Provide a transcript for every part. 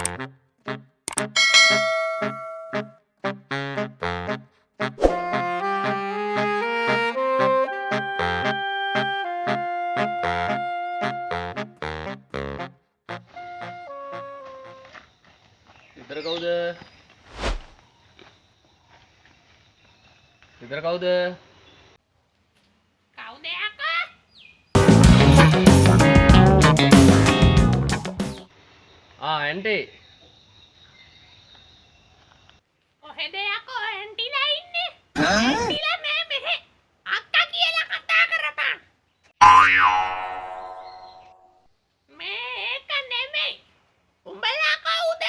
Itra kau de. Itra kau de. Kau deh aku. Ah, aunty. Kohe deh aku anti lain nih. Anti lah mehe. Akka කියලා කතා කරපන්. මේක නෙමෙයි. උඹලා කවුද?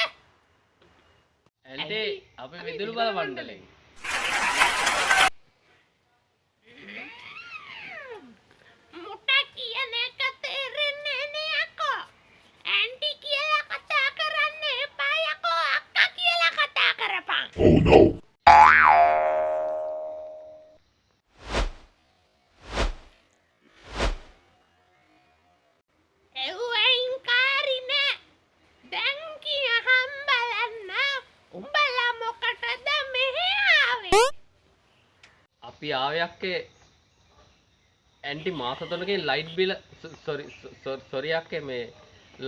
Aunty, අපි විදුලි බල මණ්ඩලයෙන්. මුට කියන එක තේරෙන්නේ නෑ අක්කෝ. ඇන්ටි කියලා කතා කරන්න එපා යකෝ. අක්කා කියලා කතා කරපන්. එව්වයින් කාරි නෑ. දැන් කියහම් බලන්න. උඹලා මොකටද මෙහෙ ආවේ? අපි ආවේ අක්කේ ඇන්ටි මාස 3කින් ලයිට් බිල සෝරි අක්කේ මේ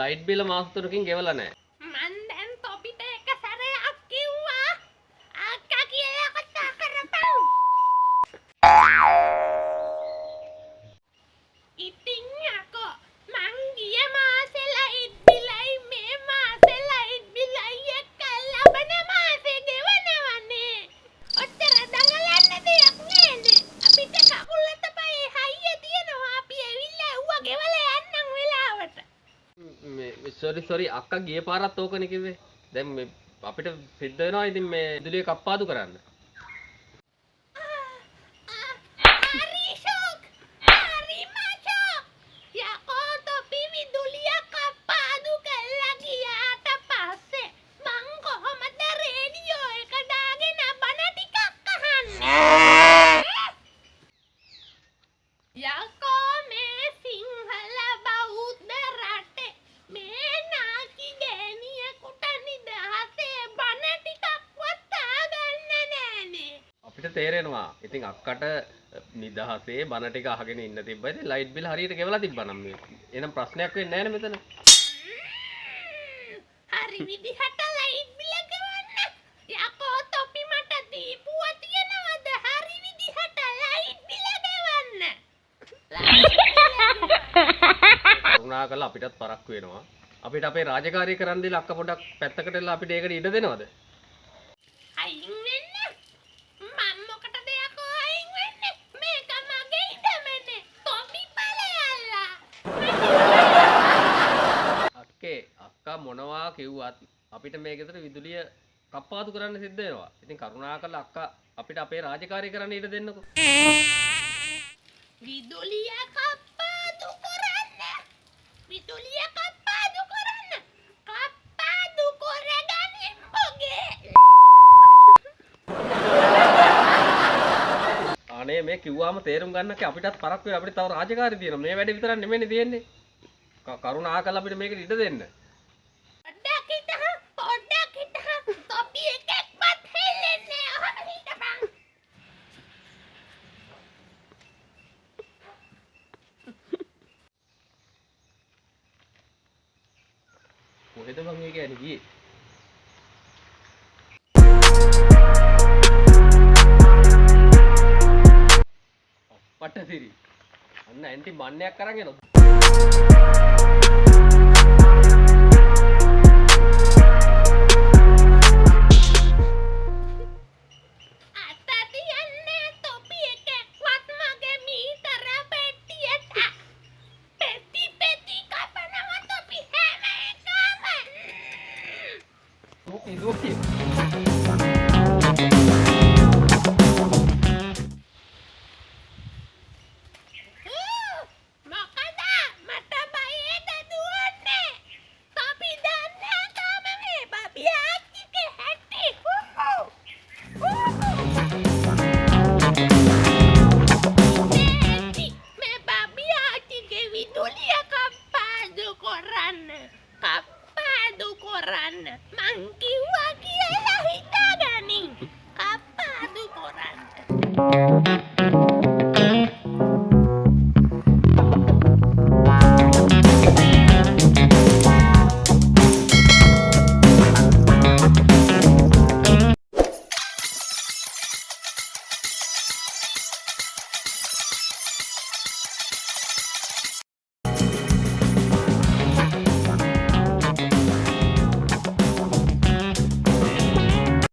ලයිට් බිල මාස 3කින් ගෙවලා නැහැ. මන් දැන් තොපිට එක සැරයක් කිව්වා අක්කා කියලා කතා කරපන්. ඉතින් යකෝ මං ගිය මාසේ ලයිට් බිලයි මේ මාසේ ලයිට් බිලයි එක්ක ලබන මාසේ ගෙවනවනේ. ඔච්චර දඟලන්න දෙයක් නෑනේ. අපිට කකුල තපේ හයිය තියනවා. අපි ඇවිල්ලා ඌව ගෙවලා යන්නම් වෙලාවට. මේ සෝරි අක්කා ගිය පාරත් ඕකනේ කිව්වේ. දැන් මේ අපිට සිද්ධ වෙනවා ඉතින් මේ විදුලිය කප්පාදු කරන්න. Hari shock. Hari macok. යකෝ තොපි විදුලිය කප්පාදු කළා ගියාට පස්සේ මං කොහොමද රේඩියෝ එක දාගෙන බණ ටිකක් අහන්නේ? යකෝ මේ සිංහල බෞද්ධ රටේ මේ නාකි ගෑණියෙකුට නිදහසේ බණ ටිකක්වත් ආගන්න නෑනේ. අපිට තේරෙනවා. ඉතින් අක්කට නිදහසේ බණ ටික අහගෙන ඉන්න තිබ්බා. ඉතින් ලයිට් බිල හරියට ගෙවලා තිබ්බා නම් මේ එනම් ප්‍රශ්නයක් වෙන්නේ නැහැ නේ මෙතන. හරි විදිහට ලයිට් බිල ගෙවන්න. යකෝ තොපි මට දීපුව තියනවද? හරි විදිහට ලයිට් බිල ගෙවන්න. කරුණාකරලා අපිටත් පරක්කු වෙනවා. අපිට අපේ රාජකාරිය කරන්න දීලා අක්ක පොඩක් පැත්තකට එලා අපිට ඒකට ඉඩ දෙනවද? අයින් වෙන්න. මම මොකටද යකෝ අයින් වෙන්නේ? මේක මගේ ඉඩමනේ. තොපි බලයල්ලා. අක්කේ අක්කා මොනවා කිව්වත් අපිට මේ ගෙදර විදුලිය කප්පාදු කරන්න සිද්ධ වෙනවා. ඉතින් කරුණාකරලා අක්කා අපිට අපේ රාජකාරිය කරන්න ඉඩ දෙන්නකෝ. විදුලිය කප්පාදු කරන්න. විදුලිය කප්පාදු කරන්න. කප්පාදු කරගනින් පොගේ. අනේ මේ කිව්වාම තේරුම් ගන්නක අපිටත් පරක්කු වෙලා අපිට තව රාජකාරිය තියෙනවා. මේ වැඩේ විතරක් නෙමෙයිනේ තියෙන්නේ. කරුණාකරලා අපිට මේකට ඉඩ දෙන්න. පොඩ්ඩක් හිටහන්. තොපි එකක්වත් හෙල්ලෙන්නේ නැහැ. ඔහම හිටපන්. කොහෙද මම මේ කියන්නේ ගියේ? අප්පට සිරි. අන්න ඇන්ටි මන්නයක් අරන් එනවා. අත තියන්නේ තොපි එකක්වත් මගේ මීතර පෙට්ටියට. පෙට්ටි කපනවා තොපි හැම එකම. දුකී. මොකද මට බය Thank